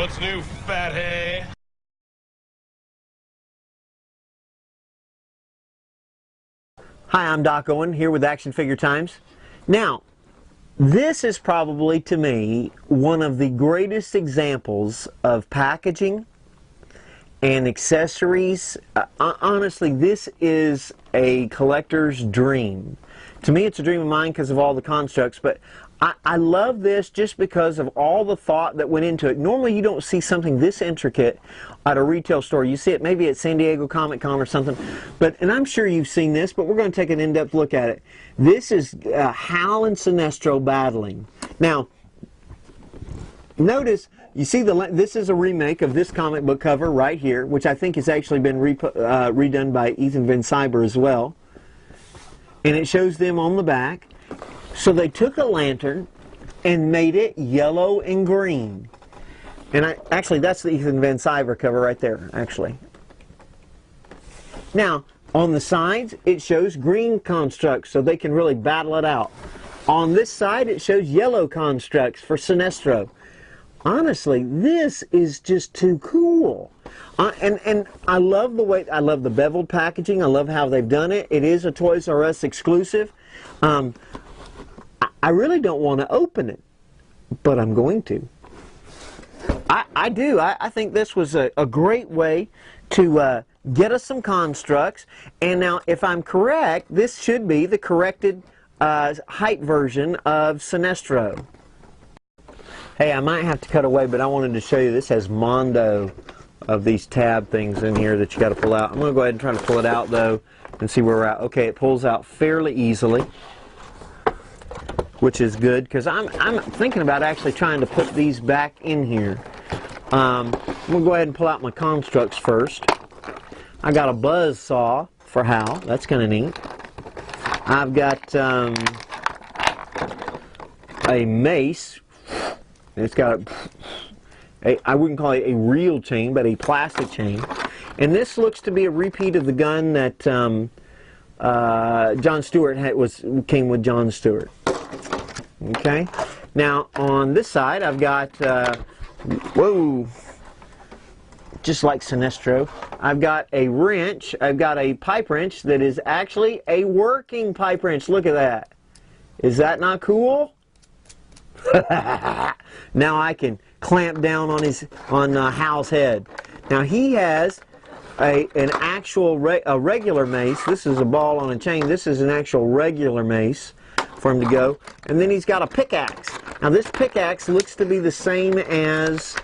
What's new, fathead? Hi, I'm Doc Owen here with Action Figure Times. Now, this is probably, to me, one of the greatest examples of packaging and accessories. Honestly, this is a collector's dream. To me, it's a dream of mine because of all the constructs, but I love this just because of all the thought that went into it. Normally, you don't see something this intricate at a retail store. You see it maybe at San Diego Comic Con or something, and I'm sure you've seen this, but we're going to take an in-depth look at it. This is Thaal and Sinestro battling. Now, notice, you see this is a remake of this comic book cover right here, which I think has actually been redone by Ethan Van Sciver as well. And it shows them on the back. So they took a lantern and made it yellow and green. And actually, that's the Ethan Van Sciver cover right there, actually. Now, on the sides, it shows green constructs, so they can really battle it out. On this side, it shows yellow constructs for Sinestro. Honestly, this is just too cool. And I love the beveled packaging. I love how they've done it. It is a Toys R Us exclusive. I really don't want to open it, but I'm going to. I do. I think this was a great way to get us some constructs. And now, if I'm correct, this should be the corrected height version of Sinestro. Hey, I might have to cut away, but I wanted to show you this has mondo of these tab things in here that you got to pull out. I'm going to go ahead and try to pull it out, though, and see where we're at. Okay, it pulls out fairly easily, which is good, because I'm thinking about actually trying to put these back in here. I'm going to go ahead and pull out my constructs first. I got a buzz saw for Thaal. That's kind of neat. I've got a mace. It's got I wouldn't call it a real chain, but a plastic chain. And this looks to be a repeat of the gun that John Stewart came with John Stewart. Okay. Now on this side, I've got whoa, just like Sinestro, I've got a wrench. I've got a pipe wrench that is actually a working pipe wrench. Look at that. Is that not cool? Now I can clamp down on Thal's head. Now he has an actual regular mace. This is a ball on a chain. This is an actual regular mace for him to go. And then he's got a pickaxe. Now this pickaxe looks to be the same as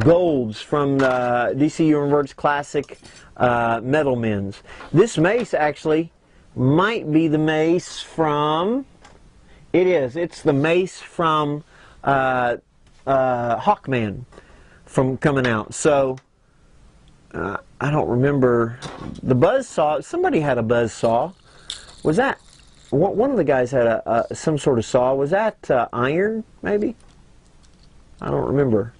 Gold's from the DC Universe Classic Metal Men's. This mace actually might be the mace from... It is. It's the mace from Hawkman from coming out. So I don't remember the buzz saw. Somebody had a buzz saw. Was that one of the guys had some sort of saw? Was that iron? Maybe. I don't remember.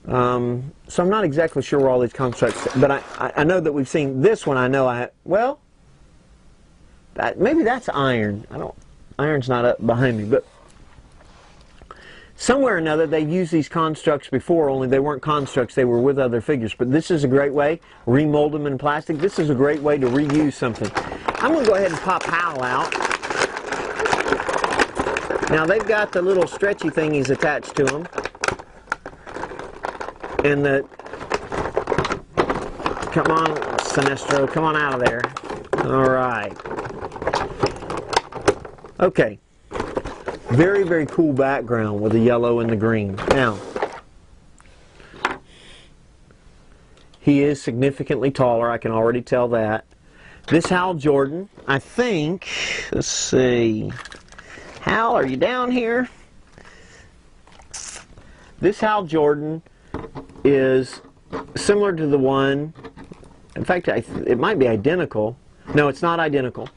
So I'm not exactly sure where all these constructs. But I know that we've seen this one. I know well. Maybe that's iron. Iron's not up behind me, but somewhere or another they've used these constructs before, only they weren't constructs, they were with other figures. But this is a great way, remold them in plastic. This is a great way to reuse something. I'm going to go ahead and pop Thaal out. Now they've got the little stretchy thingies attached to them. And come on, Sinestro, come on out of there. Alright. Okay, very, very cool background with the yellow and the green. Now, he is significantly taller, I can already tell that. This Hal Jordan, I think, let's see, Hal, are you down here? This Hal Jordan is similar to the one, in fact, it might be identical. No, it's not identical.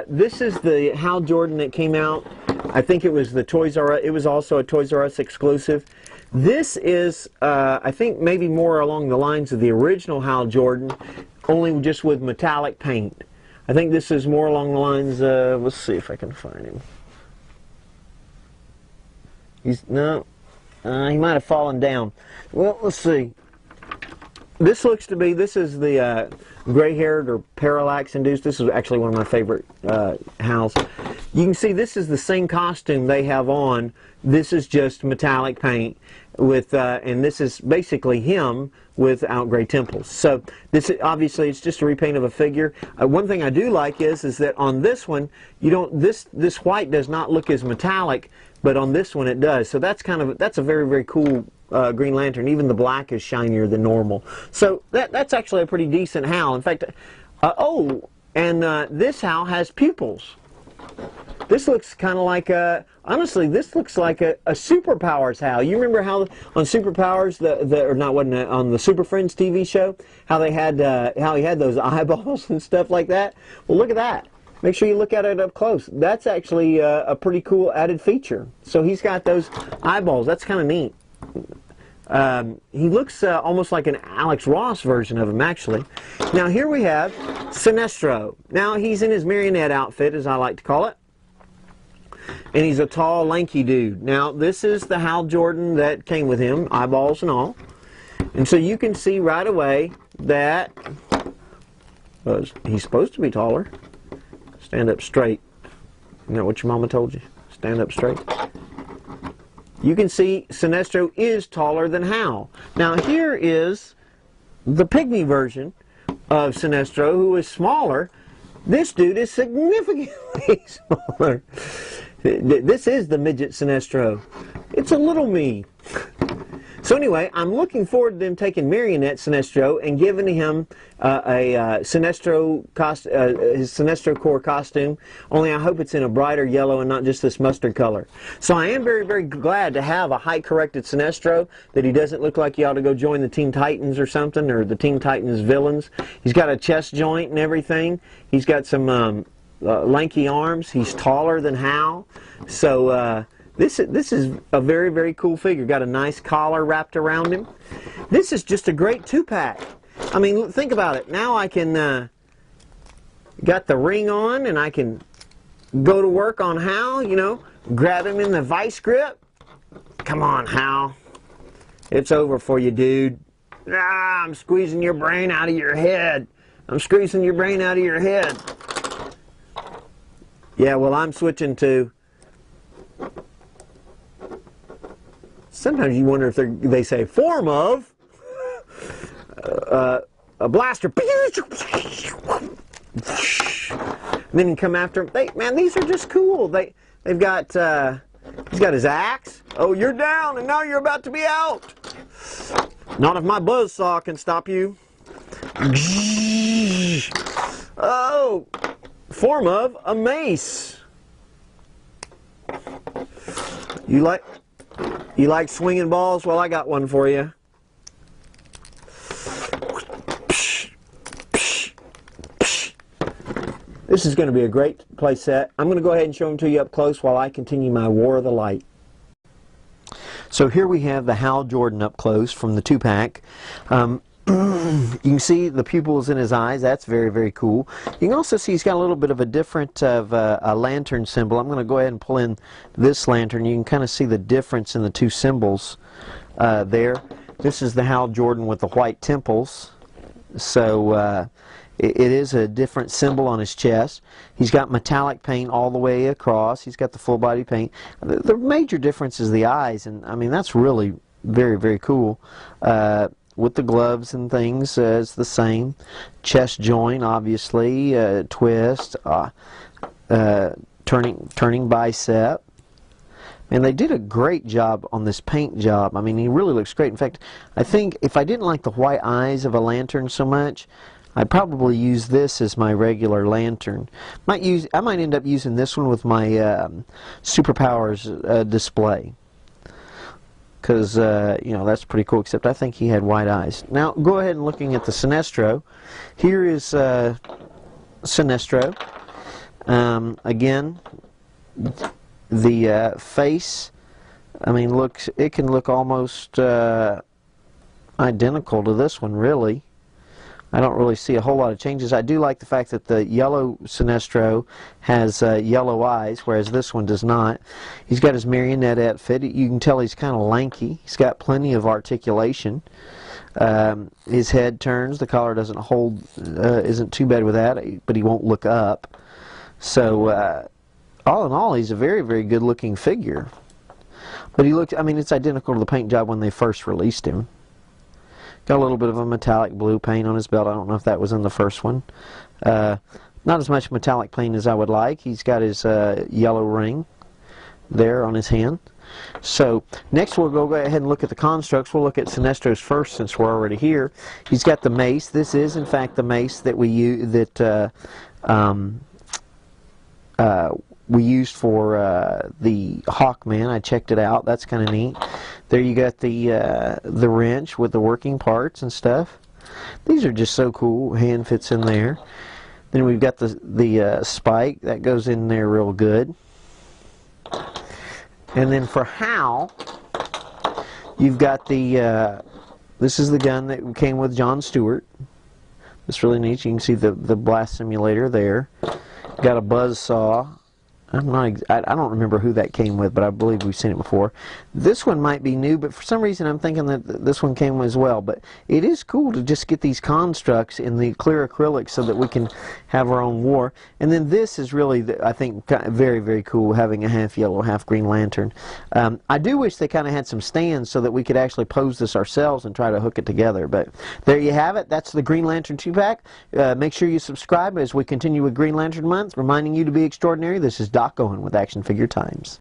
This is the Hal Jordan that came out. I think it was the Toys R Us. It was also a Toys R Us exclusive. This is, I think, maybe more along the lines of the original Hal Jordan, only just with metallic paint. I think this is more along the lines of, let's see if I can find him. No, He might have fallen down. Well, let's see. This looks to be, this is the gray-haired or parallax-induced. This is actually one of my favorite howls. You can see this is the same costume they have on. This is just metallic paint with, and this is basically him without gray temples. So this is, obviously it's just a repaint of a figure. One thing I do like is that on this one, you don't, this white does not look as metallic, but on this one it does. So that's kind of, that's a very, very cool Green Lantern. Even the black is shinier than normal. So that's actually a pretty decent howl. In fact, this howl has pupils. This looks kind of like a, honestly, this looks like a Superpowers howl. You remember how on Superpowers, on the Super Friends TV show, how they had, how he had those eyeballs and stuff like that? Well, look at that. Make sure you look at it up close. That's actually a pretty cool added feature. So he's got those eyeballs. That's kind of neat. He looks almost like an Alex Ross version of him, actually. Now here we have Sinestro. Now he's in his marionette outfit, as I like to call it. And he's a tall, lanky dude. Now this is the Hal Jordan that came with him, eyeballs and all. And so you can see right away that he's supposed to be taller. Stand up straight. You know what your mama told you? Stand up straight. You can see Sinestro is taller than Hal. Now here is the pygmy version of Sinestro, who is smaller. This dude is significantly smaller. This is the midget Sinestro. It's a little me. So anyway, I'm looking forward to them taking Marionette Sinestro and giving him his Sinestro Corps costume, only I hope it's in a brighter yellow and not just this mustard color. So I am very, very glad to have a height-corrected Sinestro, that he doesn't look like he ought to go join the Teen Titans or something, or the Teen Titans villains. He's got a chest joint and everything. He's got some lanky arms. He's taller than Hal. So this is a very, very cool figure. Got a nice collar wrapped around him. This is just a great two-pack. I mean, think about it. Now I can, got the ring on, and I can go to work on Hal, you know, grab him in the vice grip. Come on, Hal. It's over for you, dude. Ah, I'm squeezing your brain out of your head. I'm squeezing your brain out of your head. Yeah, well, I'm switching to... Sometimes you wonder if they say form of a blaster. And then you come after them. Man, these are just cool. They've got he's got his axe. Oh, you're down, and now you're about to be out. Not if my buzzsaw can stop you. Oh, form of a mace. You like swinging balls? Well, I got one for you. This is going to be a great play set. I'm going to go ahead and show them to you up close while I continue my War of the Light. So here we have the Hal Jordan up close from the two-pack. You can see the pupils in his eyes. That's very, very cool. You can also see he's got a little bit of a different a lantern symbol. I'm going to go ahead and pull in this lantern. You can kind of see the difference in the two symbols there. This is the Hal Jordan with the white temples. So it is a different symbol on his chest. He's got metallic paint all the way across. He's got the full body paint. The major difference is the eyes, and I mean that's really very, very cool. With the gloves and things, it's the same. Chest joint, obviously, twist, turning bicep. And they did a great job on this paint job. I mean, he really looks great. In fact, I think if I didn't like the white eyes of a lantern so much, I'd probably use this as my regular lantern. I might end up using this one with my Superpowers display. Because, you know, that's pretty cool, except I think he had white eyes. Now, go ahead and looking at the Sinestro. Here is Sinestro. Again, the face, I mean, it can look almost identical to this one, really. I don't really see a whole lot of changes. I do like the fact that the yellow Sinestro has yellow eyes, whereas this one does not. He's got his marionette outfit. You can tell he's kind of lanky. He's got plenty of articulation. His head turns. The collar doesn't hold, isn't too bad with that, but he won't look up. So, all in all, he's a very, very good-looking figure. But he looks, I mean, it's identical to the paint job when they first released him. Got a little bit of a metallic blue paint on his belt. I don't know if that was in the first one. Not as much metallic paint as I would like. He's got his yellow ring there on his hand. So next we'll go ahead and look at the constructs. We'll look at Sinestro's first since we're already here. He's got the mace. This is in fact the mace that we use we used for the Hawkman. I checked it out. That's kind of neat. There you got the wrench with the working parts and stuff. These are just so cool. Hand fits in there. Then we've got the spike that goes in there real good. And then for Hal, you've got the this is the gun that came with John Stewart. It's really neat. You can see the blast simulator there. Got a buzz saw. I don't remember who that came with, but I believe we've seen it before. This one might be new, but for some reason I'm thinking that this one came as well. But it is cool to just get these constructs in the clear acrylic so that we can have our own war. And then this is really, I think, very, very cool, having a half yellow, half green lantern. I do wish they kind of had some stands so that we could actually pose this ourselves and try to hook it together. But there you have it. That's the Green Lantern 2-pack. Make sure you subscribe as we continue with Green Lantern Month, reminding you to be extraordinary. This is Doc Owne with Action Figure Times.